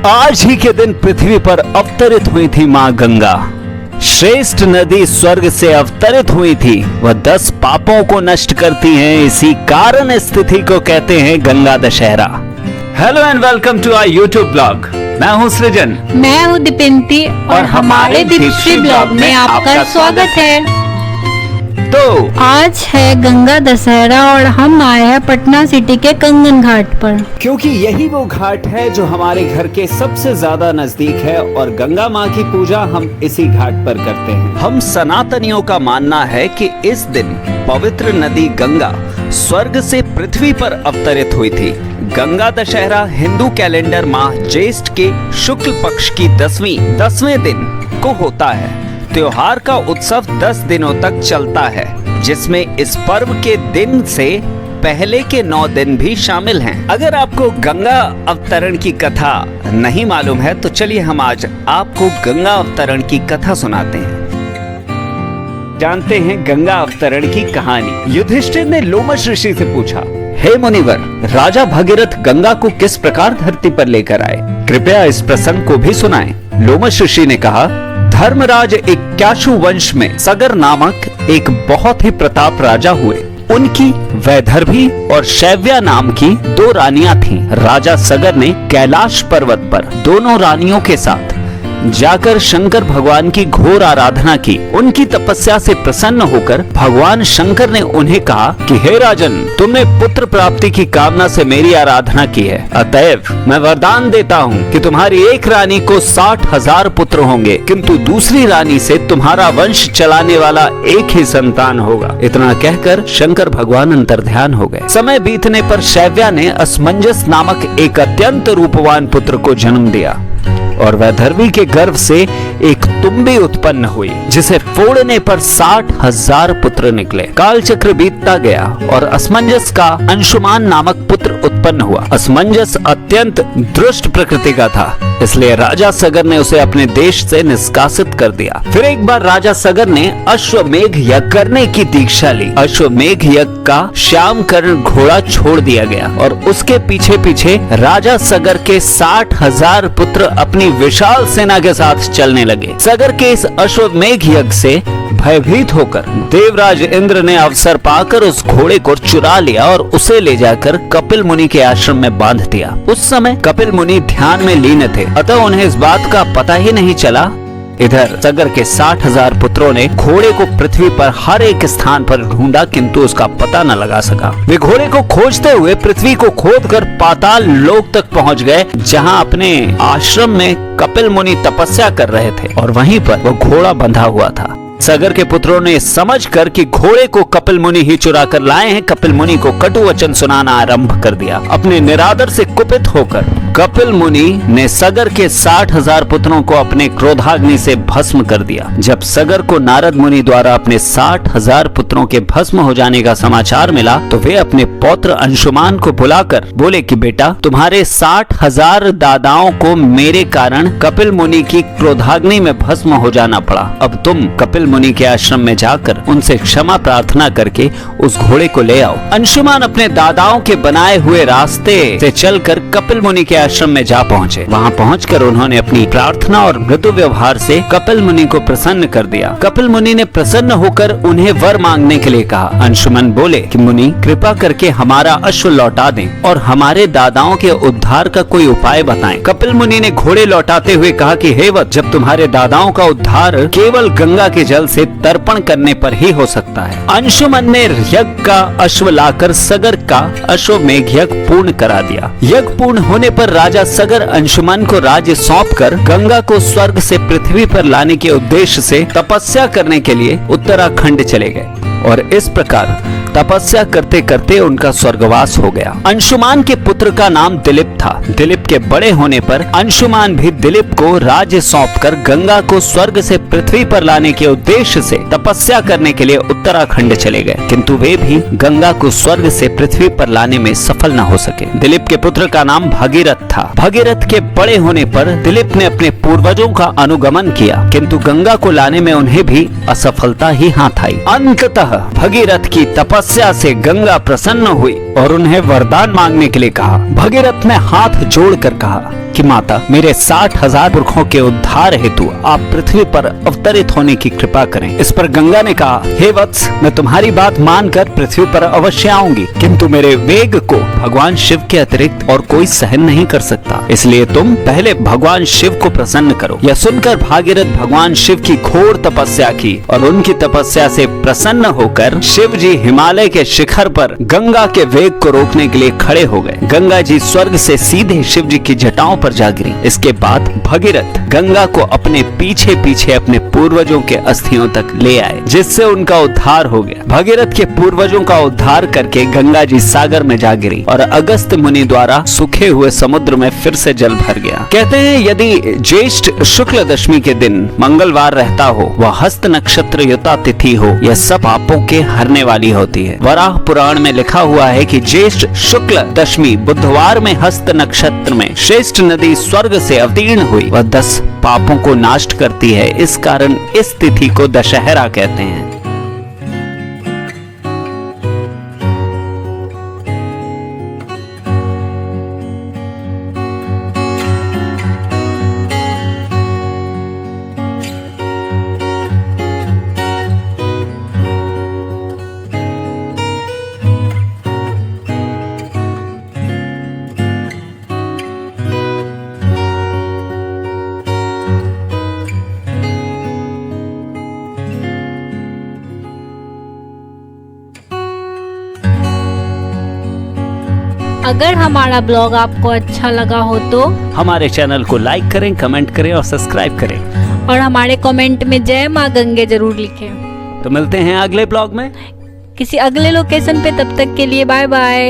आज ही के दिन पृथ्वी पर अवतरित हुई थी मां गंगा। श्रेष्ठ नदी स्वर्ग से अवतरित हुई थी। वह 10 पापों को नष्ट करती हैं। इसी कारण इस तिथि को कहते हैं Ganga Dussehra. Hello and welcome to our YouTube blog. मैं हूं सृजन। मैं हूं दीपिंती और हमारे दीप्ति ब्लॉग में आपका स्वागत है। तो आज है गंगा दशहरा और हम आए हैं पटना सिटी के कंगन घाट पर, क्योंकि यही वो घाट है जो हमारे घर के सबसे ज्यादा नजदीक है और गंगा माँ की पूजा हम इसी घाट पर करते हैं। हम सनातनियों का मानना है कि इस दिन पवित्र नदी गंगा स्वर्ग से पृथ्वी पर अवतरित हुई थी। गंगा दशहरा हिंदू कैलेंडर माह ज्येष्ठ के शुक्ल पक्ष की 10वें दिन को होता है। त्योहार का उत्सव 10 दिनों तक चलता है, जिसमें इस पर्व के दिन से पहले के 9 दिन भी शामिल हैं। अगर आपको गंगा अवतरण की कथा नहीं मालूम है तो चलिए हम आज आपको गंगा अवतरण की कथा सुनाते हैं। जानते हैं गंगा अवतरण की कहानी। युधिष्ठिर ने लोमश ऋषि से पूछा, हे मुनिवर, राजा भगीरथ गंगा को किस प्रकार धरती पर लेकर आए? कृपया इस प्रसंग को भी सुनाएं। लोमश ऋषि ने कहा, धर्मराज इक्ष्वाकु वंश में सगर नामक एक बहुत ही प्रताप राजा हुए। उनकी वैदर्भी और शैव्या नाम की 2 रानियां थीं। राजा सगर ने कैलाश पर्वत पर दोनों रानियों के साथ जाकर शंकर भगवान की घोर आराधना की। उनकी तपस्या से प्रसन्न होकर भगवान शंकर ने उन्हें कहा कि हे राजन, तुमने पुत्र प्राप्ति की कामना से मेरी आराधना की है, अतएव मैं वरदान देता हूँ कि तुम्हारी एक रानी को 60,000 पुत्र होंगे, किंतु दूसरी रानी से तुम्हारा वंश चलाने वाला एक ही संतान होगा। इतना कहकर शंकर भगवान अंतर्ध्यान हो गए। समय बीतने पर शैव्या ने असमंजस नामक एक अत्यंत रूपवान पुत्र को जन्म दिया और वैदर्भी के गर्भ से एक तुम्बी उत्पन्न हुई, जिसे फोड़ने पर 60,000 पुत्र निकले। काल चक्र बीतता गया और असमंजस का अंशुमान नामक पुत्र उत्पन्न हुआ। असमंजस अत्यंत दुष्ट प्रकृति का था, इसलिए राजा सगर ने उसे अपने देश से निष्कासित कर दिया। फिर एक बार राजा सगर ने अश्वमेघ यज्ञ करने की दीक्षा ली। अश्वमेघ यज्ञ का श्याम कर्ण घोड़ा छोड़ दिया गया और उसके पीछे पीछे राजा सगर के 60,000 पुत्र अपनी विशाल सेना के साथ चलने लगे। सगर के इस अश्वमेघ यज्ञ से भयभीत होकर देवराज इंद्र ने अवसर पाकर उस घोड़े को चुरा लिया और उसे ले जाकर कपिल मुनि के आश्रम में बांध दिया। उस समय कपिल मुनि ध्यान में लीन थे, अतः उन्हें इस बात का पता ही नहीं चला। इधर सगर के 60,000 पुत्रों ने घोड़े को पृथ्वी पर हर एक स्थान पर ढूंढा, किंतु उसका पता न लगा सका। वे घोड़े को खोजते हुए पृथ्वी को खोदकर पाताल लोक तक पहुंच गए, जहां अपने आश्रम में कपिल मुनि तपस्या कर रहे थे और वहीं पर वो घोड़ा बंधा हुआ था। सगर के पुत्रों ने समझकर कि घोड़े को कपिल मुनि ही चुरा कर लाए हैं, कपिल मुनि को कटु वचन सुनाना आरंभ कर दिया। अपने निरादर से कुपित होकर कपिल मुनि ने सगर के 60,000 पुत्रों को अपने क्रोधाग्नि से भस्म कर दिया। जब सगर को नारद मुनि द्वारा अपने 60,000 पुत्रों के भस्म हो जाने का समाचार मिला तो वे अपने पौत्र अंशुमान को बुलाकर बोले कि बेटा, तुम्हारे 60,000 दादाओं को मेरे कारण कपिल मुनि की क्रोधाग्नि में भस्म हो जाना पड़ा। अब तुम कपिल मुनि के आश्रम में जाकर उनसे क्षमा प्रार्थना करके उस घोड़े को ले आओ। अंशुमान अपने दादाओं के बनाए हुए रास्ते से चलकर कपिल मुनि के आश्रम में जा पहुंचे। वहां पहुंचकर उन्होंने अपनी प्रार्थना और मृदु व्यवहार से कपिल मुनि को प्रसन्न कर दिया। कपिल मुनि ने प्रसन्न होकर उन्हें वर मांगने के लिए कहा। अंशुमन बोले कि मुनि, कृपा करके हमारा अश्व लौटा दें और हमारे दादाओं के उद्धार का कोई उपाय बताएं। कपिल मुनि ने घोड़े लौटाते हुए कहा कि हे वत्स, जब तुम्हारे दादाओं का उद्धार केवल गंगा के जल से तर्पण करने पर ही हो सकता है। अंशुमन ने यज्ञ का अश्व लाकर सगर का अश्वमेघ यज्ञ पूर्ण करा दिया। यज्ञ पूर्ण होने पर राजा सगर अंशुमन को राज्य सौंपकर गंगा को स्वर्ग से पृथ्वी पर लाने के उद्देश्य से तपस्या करने के लिए उत्तराखंड चले गए और इस प्रकार तपस्या करते करते उनका स्वर्गवास हो गया। अंशुमान के पुत्र का नाम दिलीप था। दिलीप के बड़े होने पर अंशुमान भी दिलीप को राज्य सौंपकर गंगा को स्वर्ग से पृथ्वी पर लाने के उद्देश्य से तपस्या करने के लिए उत्तराखंड चले गए, किंतु वे भी गंगा को स्वर्ग से पृथ्वी पर लाने में सफल न हो सके। दिलीप के पुत्र का नाम भगीरथ था। भगीरथ के बड़े होने पर दिलीप ने अपने पूर्वजों का अनुगमन किया, किंतु गंगा को लाने में उन्हें भी असफलता ही हाथ आई। अंततः भगीरथ की तपस्या से गंगा प्रसन्न हुई और उन्हें वरदान मांगने के लिए कहा। भगीरथ ने हाथ जोड़कर कहा की माता, मेरे 60,000 पुरखों के उद्धार हेतु आप पृथ्वी पर अवतरित होने की कृपा करें। इस पर गंगा ने कहा, हे वत्स, मैं तुम्हारी बात मानकर पृथ्वी पर अवश्य आऊंगी, किंतु मेरे वेग को भगवान शिव के अतिरिक्त और कोई सहन नहीं कर सकता, इसलिए तुम पहले भगवान शिव को प्रसन्न करो। यह सुनकर भागीरथ भगवान शिव की घोर तपस्या की और उनकी तपस्या से प्रसन्न होकर शिव जी हिमालय के शिखर पर गंगा के वेग को रोकने के लिए खड़े हो गए। गंगा जी स्वर्ग से सीधे शिव जी की जटाओं पर जा गिरी। इसके बाद भगीरथ गंगा को अपने पीछे पीछे अपने पूर्वजों के अस्थियों तक ले आए, जिससे उनका उद्धार हो गया। भगीरथ के पूर्वजों का उद्धार करके गंगा जी सागर में जा गिरी और अगस्त मुनि द्वारा सूखे हुए समुद्र में फिर से जल भर गया। कहते हैं यदि ज्येष्ठ शुक्ल दशमी के दिन मंगलवार रहता हो, वह हस्त नक्षत्र युता तिथि हो, यह सब पापों के हरने वाली होती है। वराह पुराण में लिखा हुआ है कि ज्येष्ठ शुक्ल दशमी बुधवार में हस्त नक्षत्र में श्रेष्ठ नदी स्वर्ग से अवतीर्ण हुई, वह 10 पापों को नष्ट करती है। इस कारण इस तिथि को दशहरा कहते हैं। अगर हमारा ब्लॉग आपको अच्छा लगा हो तो हमारे चैनल को लाइक करें, कमेंट करें और सब्सक्राइब करें और हमारे कमेंट में जय माँ गंगे जरूर लिखें। तो मिलते हैं अगले ब्लॉग में किसी अगले लोकेशन पे, तब तक के लिए बाय बाय।